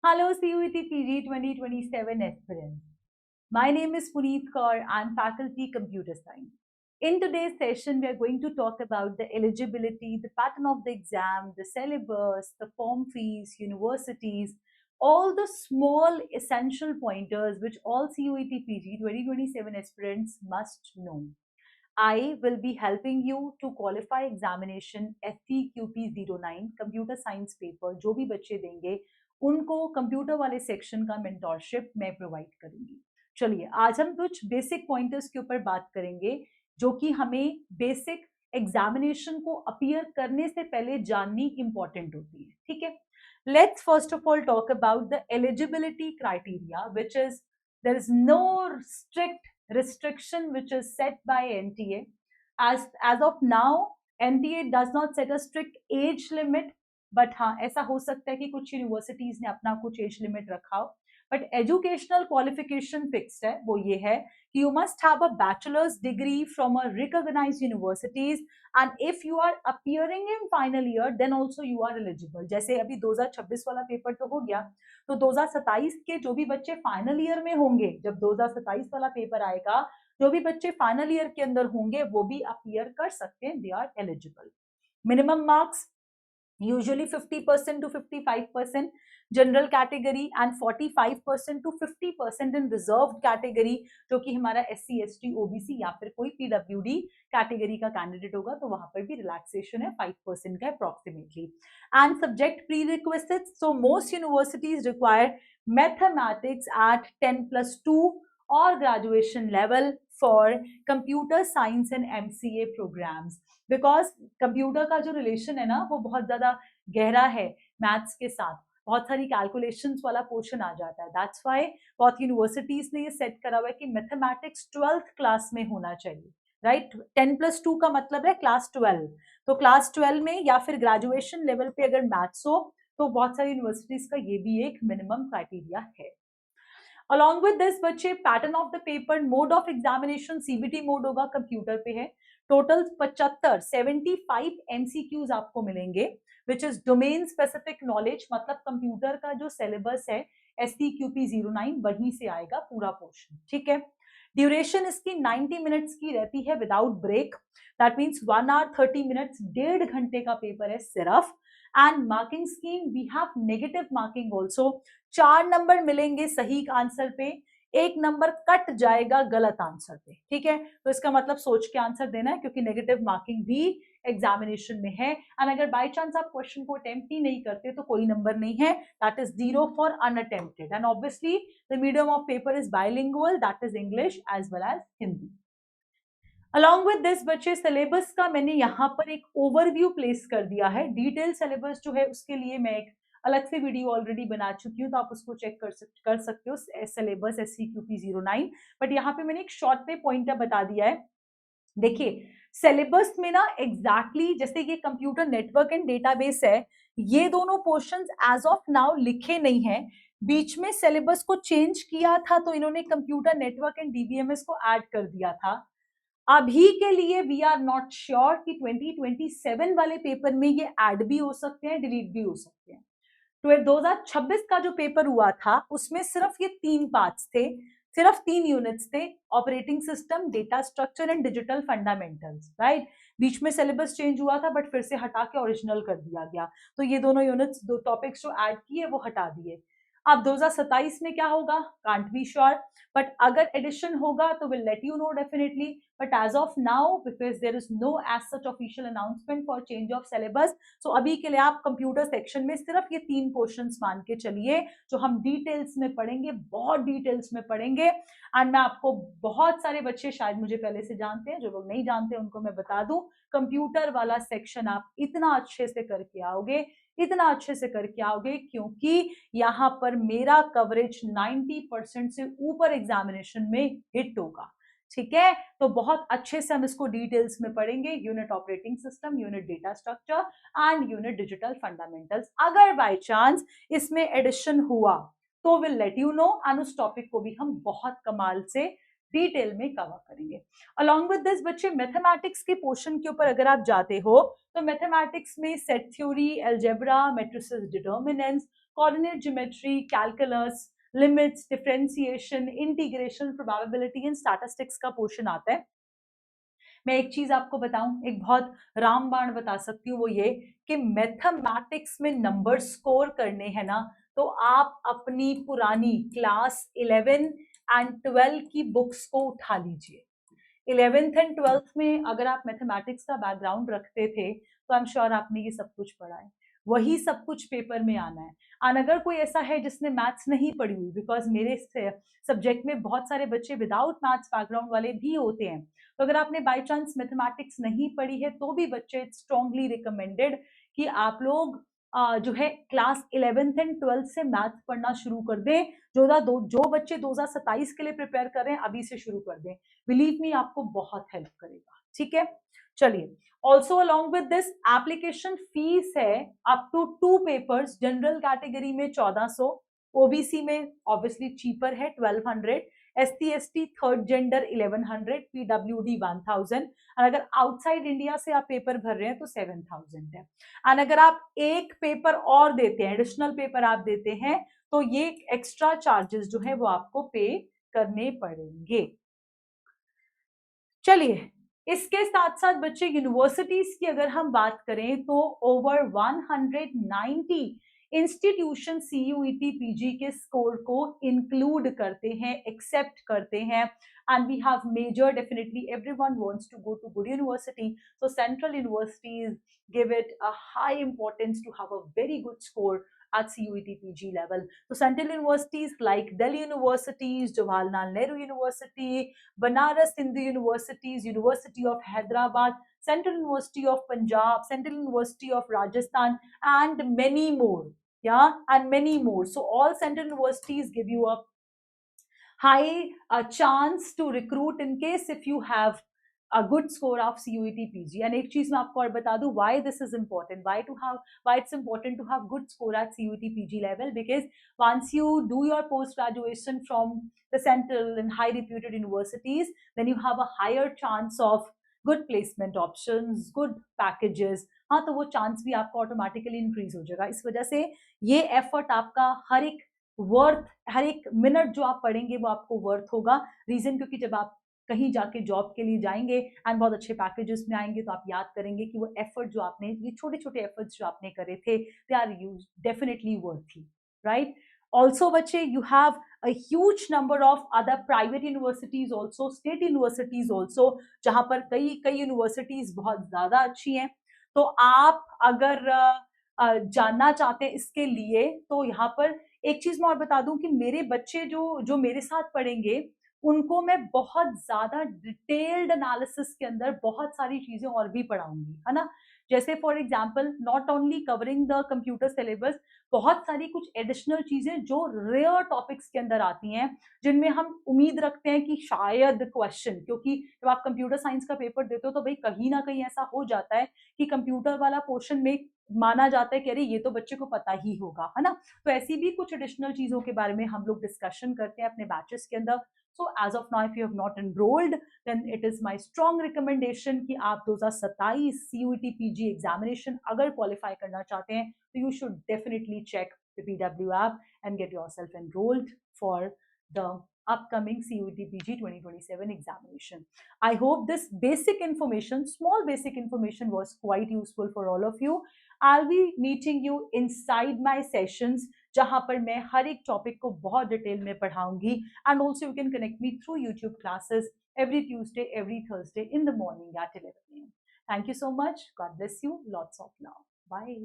Hello CUET PG 2027 aspirants. My name is Puneet Kaur. I'm faculty computer science. In today's session, we are going to talk about the eligibility, the pattern of the exam, the syllabus, the form fees, universities, all the small essential pointers which all CUET PG 2027 aspirants must know. I will be helping you to qualify examination FTQP09 computer science paper जो भी बच्चे देंगे उनको computer वाले section का mentorship मैं provide करूंगी। चलिए आज हम कुछ बेसिक पॉइंटर्स के ऊपर बात करेंगे जो कि हमें बेसिक एग्जामिनेशन को अपीयर करने से पहले जाननी इंपॉर्टेंट होती है। ठीक है, let's first of all talk about the eligibility criteria which is there is no strict restriction which is set by NTA. As of now, NTA does not set a strict age limit, but हाँ ऐसा हो सकता है कि कुछ universities ने अपना कुछ एज लिमिट रखा हो, बट एजुकेशनल क्वालिफिकेशन फिक्स्ड है। वो ये है कि you must have a bachelor's degree from a recognised universities and if you are appearing in final year then also you are eligible. जैसे अभी 2026 वाला पेपर तो हो गया, तो 2027 के जो भी बच्चे फाइनल ईयर में होंगे, जब 2027 वाला पेपर आएगा, जो भी बच्चे फाइनल ईयर के अंदर होंगे वो भी अपीयर कर सकते हैं, they are eligible. Minimum marks usually 50% to 55% general category and 45% to 50% in reserved category, जो कि हमारा SC ST OBC या फिर कोई PWD कैटेगरी का कैंडिडेट होगा तो वहां पर भी रिलैक्सेशन है 5% का approximately. And subject pre requested, so most universities require mathematics at 10+2 और graduation level for computer science and MCA programmes, because computer का जो रिलेशन है ना वो बहुत ज्यादा गहरा है मैथ्स के साथ, बहुत सारी कैलकुलेशंस वाला पोर्शन आ जाता है। दैट्स व्हाई बहुत यूनिवर्सिटीज ने ये सेट करा हुआ है कि मैथमेटिक्स 12th क्लास में होना चाहिए, राइट। 10+2 का मतलब है क्लास 12, तो क्लास 12 में या फिर ग्रेजुएशन लेवल पे अगर मैथ्स हो तो बहुत सारी यूनिवर्सिटीज का ये भी एक मिनिमम क्राइटेरिया है। अलॉन्ग विद दिस बच्चे pattern of the paper, mode of examination CBT mode होगा, कंप्यूटर पे है। टोटल 75 MCQs आपको मिलेंगे which is domain specific knowledge, मतलब कंप्यूटर का जो सिलेबस है STQP09 वहीं से आएगा पूरा पोर्शन। ठीक है, ड्यूरेशन इसकी 90 मिनट्स की रहती है without break, that means 1 hour 30 minutes, 1.5 घंटे का पेपर है सिर्फ। And marking scheme we have negative marking also, 4 number मिलेंगे सही आंसर पे, 1 नंबर कट जाएगा गलत आंसर पे। ठीक है, तो इसका मतलब सोच के आंसर देना है क्योंकि नेगेटिव मार्किंग भी एग्जामिनेशन में है। एंड अगर बाय चांस आप क्वेश्चन को अटेम्प्ट ही नहीं करते तो कोई नंबर नहीं है, that is 0 for unattempted. And obviously the medium of paper is bilingual, that is English as well as Hindi. Along with this बच्चे सिलेबस का मैंने यहाँ पर एक ओवरव्यू प्लेस कर दिया है। डिटेल सिलेबस जो है उसके लिए मैं एक अलग से वीडियो ऑलरेडी बना चुकी हूँ, तो आप उसको चेक कर सकते हो, सिलेबस STQP09। बट यहाँ पे मैंने एक शॉर्ट पे पॉइंटर बता दिया है। देखिए सिलेबस में ना एग्जैक्टली जैसे ये कंप्यूटर नेटवर्क एंड डेटाबेस है, ये दोनों पोर्शंस एज ऑफ नाउ लिखे नहीं है, बीच में सिलेबस को चेंज किया था तो इन्होंने कंप्यूटर नेटवर्क एंड DBMS को ऐड कर दिया था। अभी के लिए वी आर नॉट श्योर कि 2027 वाले पेपर में ये ऐड भी हो सकते हैं, डिलीट भी हो सकते हैं। तो 2026 का जो पेपर हुआ था उसमें सिर्फ ये 3 पार्ट्स थे, सिर्फ 3 यूनिट्स थे, operating system, data structure and digital fundamentals, right. बीच में सिलेबस चेंज हुआ था बट फिर से हटा के ओरिजिनल कर दिया गया, तो ये दोनों यूनिट्स, 2 टॉपिक्स जो ऐड किए वो हटा दिए। अब 2027 में क्या होगा कांट बी श्योर, बट अगर एडिशन होगा तो will let you know definitely. But as of now because there is no as such official announcement for change of syllabus, so अभी के लिए आप कंप्यूटर सेक्शन में सिर्फ ये 3 पोर्शंस मान के चलिए जो हम डिटेल्स में पढ़ेंगे, बहुत डिटेल्स में पढ़ेंगे। एंड मैं आपको, बहुत सारे बच्चे शायद मुझे पहले से जानते हैं, जो लोग नहीं जानते उनको मैं बता दूं, कंप्यूटर वाला सेक्शन आप इतना अच्छे से करके आओगे, इतना अच्छे से करके आओगे क्योंकि यहाँ पर मेरा कवरेज 90% से ऊपर एग्जामिनेशन में हिट होगा। ठीक है, तो बहुत अच्छे से हम इसको डिटेल्स में पढ़ेंगे, unit operating system, unit data structure and unit digital fundamentals. अगर बाय चांस इसमें एडिशन हुआ तो will let you no, and उस टॉपिक को भी हम बहुत कमाल से डिटेल में कवर करेंगे। अलॉन्ग विद दिस बच्चे मैथमेटिक्स के पोर्शन के ऊपर अगर आप जाते हो तो मैथमेटिक्स में set theory, algebra, matrices determinants, coordinate geometry, calculus, limits, differentiation, integration, probability and statistics का पोर्शन आता है। मैं एक चीज आपको बताऊं, एक बहुत रामबाण बता सकती हूँ, वो ये कि मैथमेटिक्स में नंबर स्कोर करने हैं ना, तो आप अपनी पुरानी क्लास 11 एंड 12 की बुक्स को उठा लीजिए। 11th एंड 12th में अगर आप मैथमेटिक्स का बैकग्राउंड रखते थे तो आई एम श्योर आपने ये सब कुछ पढ़ा है, वही सब कुछ पेपर में आना है। और अगर कोई ऐसा है जिसने मैथ्स नहीं पढ़ी हुई, बिकॉज मेरे सब्जेक्ट में बहुत सारे बच्चे विदाउट मैथ्स बैकग्राउंड वाले भी होते हैं, तो अगर आपने बाय चांस मैथमेटिक्स नहीं पढ़ी है तो भी बच्चे स्ट्रांगली रिकमेंडेड कि आप लोग जो है क्लास 11th एंड 12th से मैथ्स पढ़ना शुरू कर दें। जो बच्चे 2027 के लिए प्रिपेयर कर रहे हैं अभी से शुरू कर दें, बिलीव मी आपको बहुत हेल्प करेगा। ठीक है, चलिए। Also along with this application fees है up to 2 papers, general category में 1400, ओबीसी में ऑब्वियसली चीपर है 1200, ST ST third gender 1100, PWD 1000, और अगर आउटसाइड इंडिया से आप पेपर भर रहे हैं तो 7000 है। एंड अगर आप एक पेपर और देते हैं, एडिशनल पेपर आप देते हैं, तो ये एक्स्ट्रा चार्जेस जो है वो आपको पे करने पड़ेंगे। चलिए, इसके साथ साथ बच्चे यूनिवर्सिटीज की अगर हम बात करें तो ओवर 190 इंस्टीट्यूशन CUET PG के स्कोर को इंक्लूड करते हैं, एक्सेप्ट करते हैं, and we have major, definitely everyone wants to go to good university, so central universities give it a high importance to have a very good score at CUET PG level. So central universities like Delhi universities, Jawaharlal Nehru University, Banaras Hindu universities, University of Hyderabad, Central University of Punjab, Central University of Rajasthan, and many more. Yeah, and many more. So all central universities give you a high chance to recruit in case if you have a good score of CUET PG. And एक चीज मैं आपको और बता दूं why this is important, why it's important to have good score at CUET PG level, because once you do your post graduation from the central and high reputed universities, then you have a higher chance of good placement options, good packages. हाँ, तो वो chance भी आपका automatically increase हो जाएगा। इस वजह से ये एफर्ट आपका हर एक मिनट जो आप पढ़ेंगे वो आपको वर्थ होगा। रीजन क्योंकि जब आप कहीं जाके जॉब के लिए जाएंगे एंड बहुत अच्छे पैकेजेस में आएंगे तो आप याद करेंगे कि वो एफर्ट जो आपने, ये छोटे छोटे एफर्ट्स जो आपने करे थे, they are definitely worthy, right. Also बच्चे, you have a huge number of other private universities also, state universities also, जहां पर कई यूनिवर्सिटीज बहुत ज्यादा अच्छी हैं। तो आप अगर जानना चाहते हैं इसके लिए, तो यहाँ पर एक चीज मैं और बता दूं कि मेरे बच्चे जो मेरे साथ पढ़ेंगे उनको मैं बहुत ज्यादा डिटेल्ड एनालिसिस के अंदर बहुत सारी चीजें और भी पढ़ाऊंगी, है ना। जैसे for example, not only covering the computer syllabus, बहुत सारी कुछ एडिशनल चीजें जो रेयर टॉपिक्स के अंदर आती हैं, जिनमें हम उम्मीद रखते हैं कि शायद क्वेश्चन, क्योंकि जब आप कंप्यूटर साइंस का पेपर देते हो तो भाई कहीं ना कहीं ऐसा हो जाता है कि कंप्यूटर वाला पोर्शन में माना जाता है कि अरे ये तो बच्चे को पता ही होगा, है ना। तो ऐसी भी कुछ एडिशनल चीजों के बारे में हम लोग डिस्कशन करते हैं अपने बैचेस के अंदर। So as of now, if you have not enrolled, then it is my strong recommendation कि आप 2027 CUET PG एग्जामिनेशन अगर क्वालिफाई करना चाहते हैं तो you should definitely check the PW app and get yourself enrolled for the upcoming CUET PG 2027 examination. I hope this basic information, small basic information, was quite useful for all of you. I'll be meeting you inside my sessions, जहां पर मैं हर एक topic को बहुत detail में पढ़ाऊंगी, and also you can connect me through YouTube classes every Tuesday, every Thursday in the morning at 11 a.m. Thank you so much. God bless you. Lots of love. Bye.